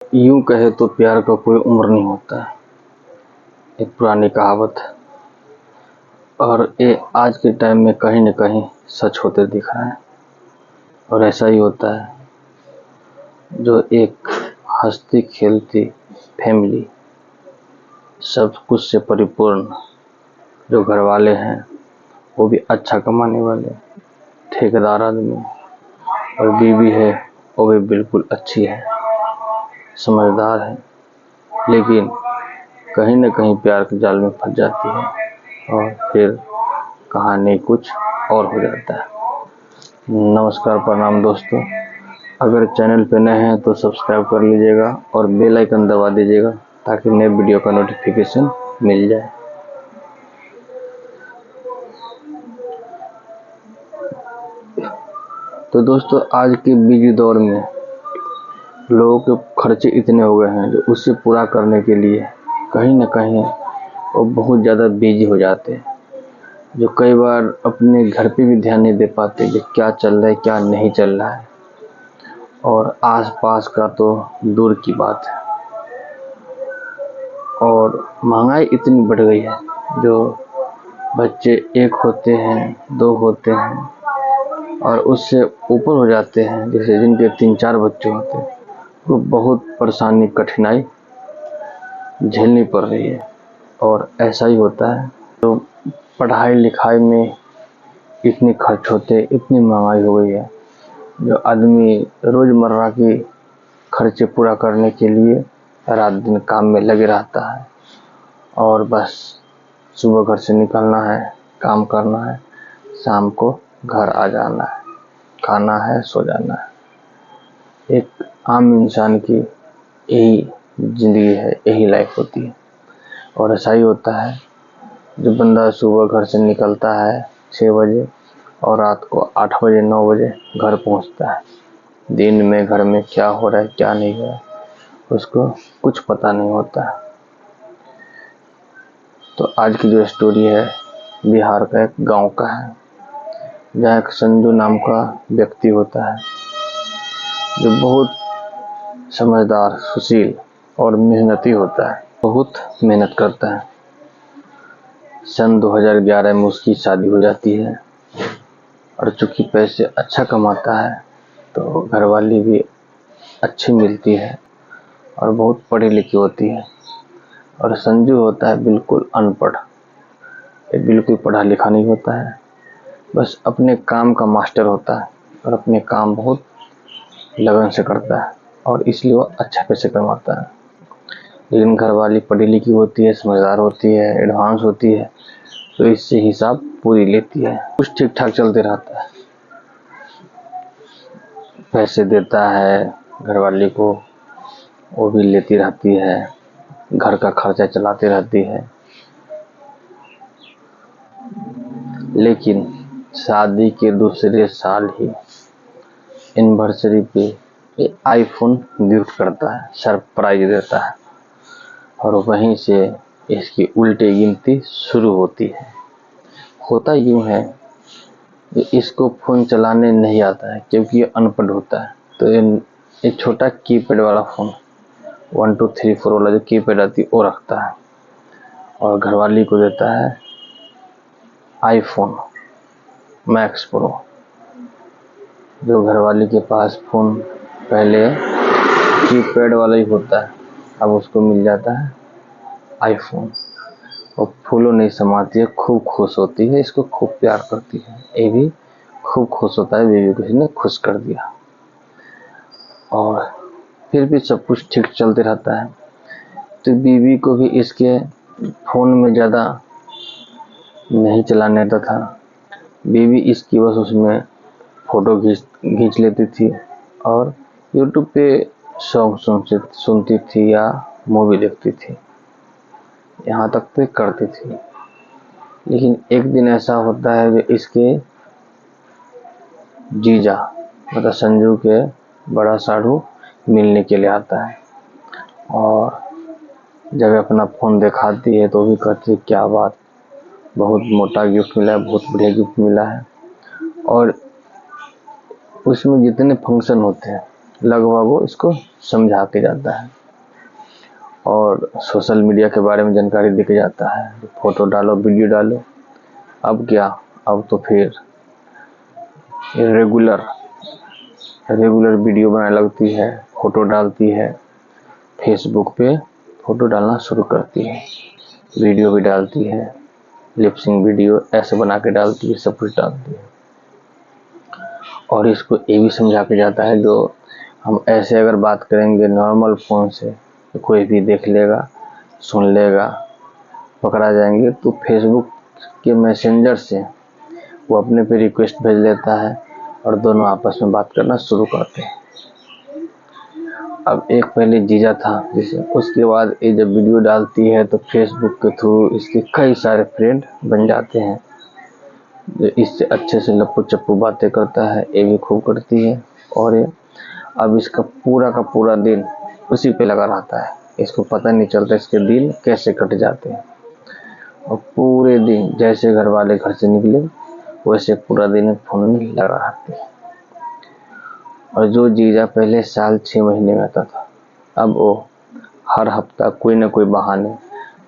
यूं कहे तो प्यार का कोई उम्र नहीं होता है, एक पुरानी कहावत है। और ये आज के टाइम में कहीं न कहीं सच होते दिख रहा है। और ऐसा ही होता है, जो एक हंसती खेलती फैमिली, सब कुछ से परिपूर्ण जो घर वाले हैं, वो भी अच्छा कमाने वाले ठेकेदार आदमी, और बीवी है वो भी बिल्कुल अच्छी है, समझदार है, लेकिन कहीं न कहीं प्यार के जाल में फंस जाती है और फिर कहानी कुछ और हो जाता है। नमस्कार, प्रणाम दोस्तों। अगर चैनल पे नए हैं तो सब्सक्राइब कर लीजिएगा और बेल आइकन दबा दीजिएगा ताकि नए वीडियो का नोटिफिकेशन मिल जाए। तो दोस्तों, आज के बिजी दौर में लोगों के खर्चे इतने हो गए हैं, जो उसे पूरा करने के लिए कहीं न कहीं वो बहुत ज़्यादा बिजी हो जाते हैं, जो कई बार अपने घर पे भी ध्यान नहीं दे पाते कि क्या चल रहा है क्या नहीं चल रहा है, और आसपास का तो दूर की बात है। और महंगाई इतनी बढ़ गई है, जो बच्चे एक होते हैं, दो होते हैं और उससे ऊपर हो जाते हैं, जैसे जिनके 3-4 बच्चे होते हैं, तो बहुत परेशानी कठिनाई झेलनी पड़ रही है। और ऐसा ही होता है, तो पढ़ाई लिखाई में इतने खर्च होते, इतनी महंगाई हो गई है, जो आदमी रोज़मर्रा की खर्चे पूरा करने के लिए रात दिन काम में लगे रहता है। और बस सुबह घर से निकलना है, काम करना है, शाम को घर आ जाना है, खाना है, सो जाना है। एक आम इंसान की यही ज़िंदगी है, यही लाइफ होती है। और ऐसा ही होता है, जो बंदा सुबह घर से निकलता है 6 बजे और रात को 8 बजे 9 बजे घर पहुंचता है। दिन में घर में क्या हो रहा है क्या नहीं हो रहा है उसको कुछ पता नहीं होता है। तो आज की जो स्टोरी है, बिहार का एक गांव का है, जहाँ एक संजू नाम का व्यक्ति होता है, जो बहुत समझदार, सुशील और मेहनती होता है, बहुत मेहनत करता है। सन 2011 में उसकी शादी हो जाती है, और चूँकि पैसे अच्छा कमाता है तो घरवाली भी अच्छी मिलती है और बहुत पढ़ी लिखी होती है। और संजू होता है बिल्कुल अनपढ़, ये बिल्कुल पढ़ा लिखा नहीं होता है, बस अपने काम का मास्टर होता है और अपने काम बहुत लगन से करता है, और इसलिए वो अच्छा पैसे कमाता है। लेकिन घरवाली पढ़ी लिखी होती है, समझदार होती है, एडवांस होती है, तो इससे हिसाब पूरी लेती है। कुछ ठीक ठाक चलते रहता है, पैसे देता है घरवाली को, वो भी लेती रहती है, घर का खर्चा चलाती रहती है। लेकिन शादी के दूसरे साल ही एनिवर्सरी पे ये आईफोन गिफ्ट करता है, सरप्राइज देता है, और वहीं से इसकी उल्टी गिनती शुरू होती है। होता यूँ है कि इसको फ़ोन चलाने नहीं आता है, क्योंकि ये अनपढ़ होता है। तो ये छोटा कीपैड वाला फ़ोन 1 2 3 4 वाला जो कीपैड आती है वो रखता है, और घरवाली को देता है आईफोन मैक्स प्रो। जो घरवाली के पास फ़ोन पहले कीपैड वाला ही होता है, अब उसको मिल जाता है आईफोन। और फूलों नहीं समाती है, खूब खुश होती है, इसको खूब प्यार करती है। ये भी खूब खुश होता है, बीवी को इसने खुश कर दिया। और फिर भी सब कुछ ठीक चलते रहता है, तो बीवी को भी इसके फ़ोन में ज़्यादा नहीं चलाने आता था। बीवी इसकी बस उसमें फ़ोटो खींच लेती थी और यूट्यूब पे सॉन्ग सुनती थी या मूवी देखती थी, यहाँ तक तो करती थी। लेकिन एक दिन ऐसा होता है कि इसके जीजा मतलब संजू के बड़ा साढ़ू मिलने के लिए आता है, और जब अपना फ़ोन दिखाती है तो भी कहती है क्या बात, बहुत मोटा गिफ्ट मिला है, बहुत बढ़िया गिफ्ट मिला है। और उसमें जितने फंक्शन होते हैं लगभग वो इसको समझा के जाता है और सोशल मीडिया के बारे में जानकारी दे के जाता है। फोटो डालो, वीडियो डालो। अब क्या, अब तो फिर रेगुलर वीडियो बनाने लगती है, फोटो डालती है, फेसबुक पे फोटो डालना शुरू करती है, वीडियो भी डालती है, लिपसिंग वीडियो ऐसे बना के डालती है, सब कुछ डालती है। और इसको ये भी समझा के जाता है, जो हम ऐसे अगर बात करेंगे नॉर्मल फ़ोन से तो कोई भी देख लेगा, सुन लेगा, पकड़ा जाएंगे, तो फेसबुक के मैसेंजर से वो अपने पे रिक्वेस्ट भेज लेता है और दोनों आपस में बात करना शुरू करते हैं। अब एक पहले जीजा था जिसे, उसके बाद ये जब वीडियो डालती है तो फेसबुक के थ्रू इसके कई सारे फ्रेंड बन जाते हैं, जो इससे अच्छे से लप्पू चप्पू बातें करता है, ये भी खूब करती है। और ये अब इसका पूरा का पूरा दिन उसी पे लगा रहता है, इसको पता नहीं चलता इसके दिन कैसे कट जाते हैं। और पूरे दिन जैसे घर वाले घर से निकले वैसे पूरा दिन फोन में लगा रहती है। और जो जीजा पहले साल 6 महीने में आता था, अब वो हर हफ्ता कोई ना कोई बहाने,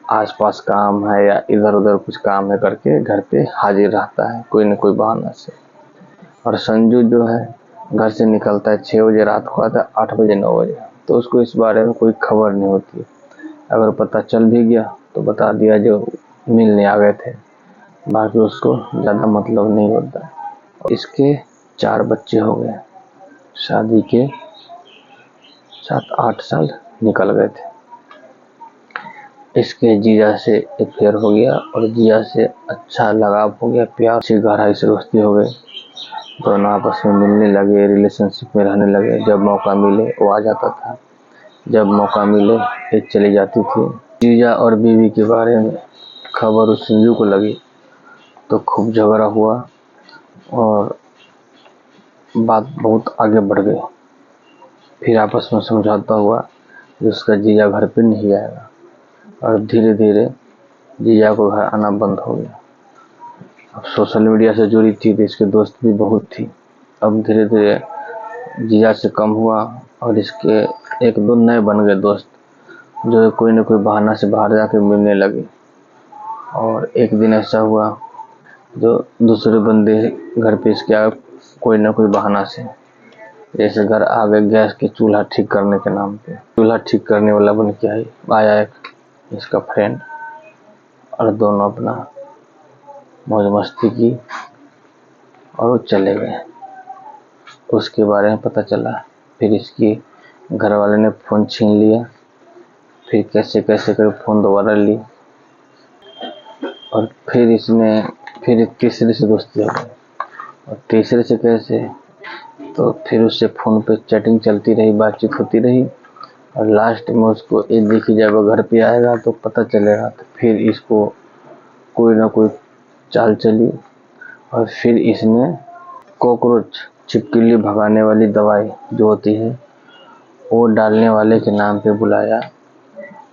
आसपास काम है या इधर उधर कुछ काम है करके घर पे हाजिर रहता है कोई ना कोई बहाना से। और संजू जो है घर से निकलता है 6 बजे रात को, आता है 8 बजे 9 बजे, तो उसको इस बारे में कोई खबर नहीं होती। अगर पता चल भी गया तो बता दिया जो मिलने आ गए थे, बाकी उसको ज़्यादा मतलब नहीं होता है। इसके 4 बच्चे हो गए, शादी के 7-8 साल निकल गए थे। इसके जीजा से अफेयर हो गया और जीजा से अच्छा लगाव हो गया, प्यार से गहराई से दोस्ती हो गई, दोनों आपस में मिलने लगे, रिलेशनशिप में रहने लगे। जब मौका मिले वो आ जाता था, जब मौका मिले ये चली जाती थी। जीजा और बीवी के बारे में खबर उस संजू को लगी तो खूब झगड़ा हुआ और बात बहुत आगे बढ़ गई। फिर आपस में समझौता हुआ कि उसका जीजा घर पे नहीं आएगा और धीरे धीरे जीजा को घर आना बंद हो गया। अब सोशल मीडिया से जुड़ी थी तो इसके दोस्त भी बहुत थी, अब धीरे धीरे जीजा से कम हुआ और इसके 1-2 नए बन गए दोस्त, जो कोई न कोई बहाना से बाहर जाके मिलने लगे। और एक दिन ऐसा हुआ जो दूसरे बंदे घर पे इसके आए कोई न कोई बहाना से, जैसे घर आ गए गैस के चूल्हा ठीक करने के नाम पे, चूल्हा ठीक करने वाला बन के आया एक इसका फ्रेंड, और दोनों अपना मौज मस्ती की और वो चले गए। उसके बारे में पता चला, फिर इसकी घर वाले ने फ़ोन छीन लिया, फिर कैसे कैसे कर फ़ोन दोबारा ली और फिर तीसरे से दोस्ती हो गई। और तीसरे से कैसे, तो फिर उससे फ़ोन पे चैटिंग चलती रही, बातचीत होती रही और लास्ट में उसको ये देखी जब वो घर पे आएगा तो पता चलेगा, तो फिर इसको कोई ना कोई चाल चली और फिर इसने कॉकरोच छिपकली भगाने वाली दवाई जो होती है वो डालने वाले के नाम पे बुलाया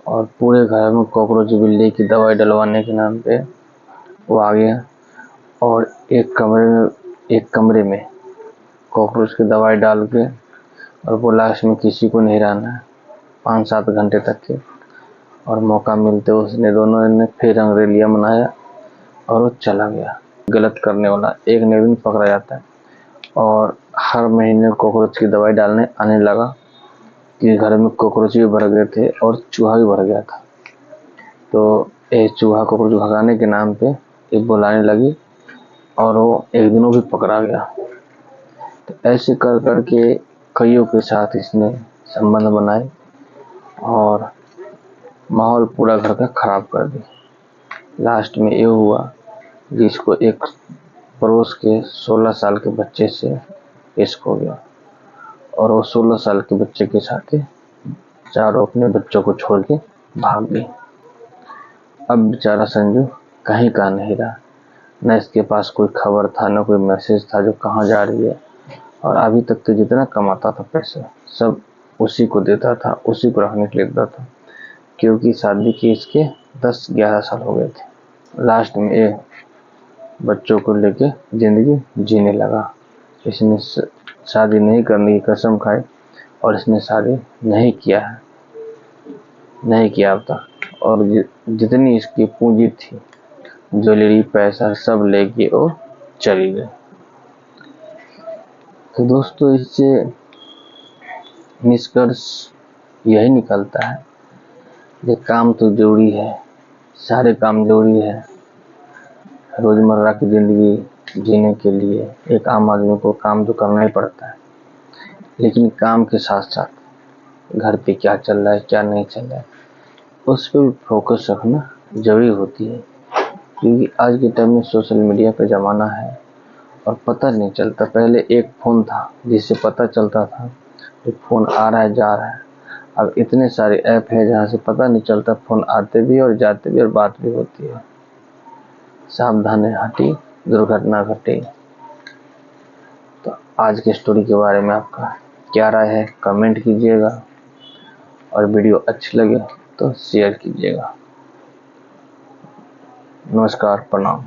और पूरे घर में कॉकरोच बिल्ली की दवाई डलवाने के नाम पे वो आ गया और एक कमरे में कॉकरोच की दवाई डाल के और बोला इसमें किसी को नहीं रहना है 5-7 घंटे तक के। और मौका मिलते उसने दोनों ने फिर रंगरेलिया मनाया और वो चला गया। गलत करने वाला एक न दिन पकड़ा जाता है और हर महीने कॉकरोच की दवाई डालने आने लगा कि घर में कॉकरोच भी भर गए थे और चूहा भी भर गया था। तो ये चूहा कॉकरोच भगाने के नाम पे ये बुलाने लगी और वो एक दिन वो भी पकड़ा गया। तो ऐसे कर करके कईयों के साथ इसने संबंध बनाए और माहौल पूरा घर का खराब कर दिया। लास्ट में ये हुआ जिसको एक पड़ोस के 16 साल के बच्चे से इश्क हो गया और वो 16 साल के बच्चे के साथ चारों अपने बच्चों को छोड़ के भाग गई। अब बेचारा संजू कहीं का नहीं रहा, न इसके पास कोई खबर था, न कोई मैसेज था जो कहाँ जा रही है। और अभी तक तो जितना कमाता था पैसे सब उसी को देता था, उसी को रखने के लिए देता था, क्योंकि शादी के इसके 10-11 साल हो गए थे। लास्ट में ये बच्चों को लेके जिंदगी जीने लगा। इसने शादी नहीं करने की कसम खाई और इसने शादी नहीं किया है, नहीं किया अब तक। और जितनी इसकी पूंजी थी, ज्वेलरी, पैसा सब लेके वो चली गई। तो दोस्तों इससे निष्कर्ष यही निकलता है कि काम तो जरूरी है, सारे काम जरूरी है। रोजमर्रा की जिंदगी जीने के लिए एक आम आदमी को काम तो करना ही पड़ता है, लेकिन काम के साथ साथ घर पे क्या चल रहा है, क्या नहीं चल रहा है, उस पर भी फोकस रखना जरूरी होती है। क्योंकि आज के टाइम में सोशल मीडिया का ज़माना है और पता नहीं चलता। पहले एक फ़ोन था जिससे पता चलता था कि फ़ोन आ रहा है, जा रहा है। अब इतने सारे ऐप हैं जहाँ से पता नहीं चलता, फ़ोन आते भी और जाते भी और बात भी होती है। सावधान हटी दुर्घटना घटी। तो आज की स्टोरी के बारे में आपका क्या राय है, कमेंट कीजिएगा, और वीडियो अच्छी लगे तो शेयर कीजिएगा। नमस्कार, प्रणाम।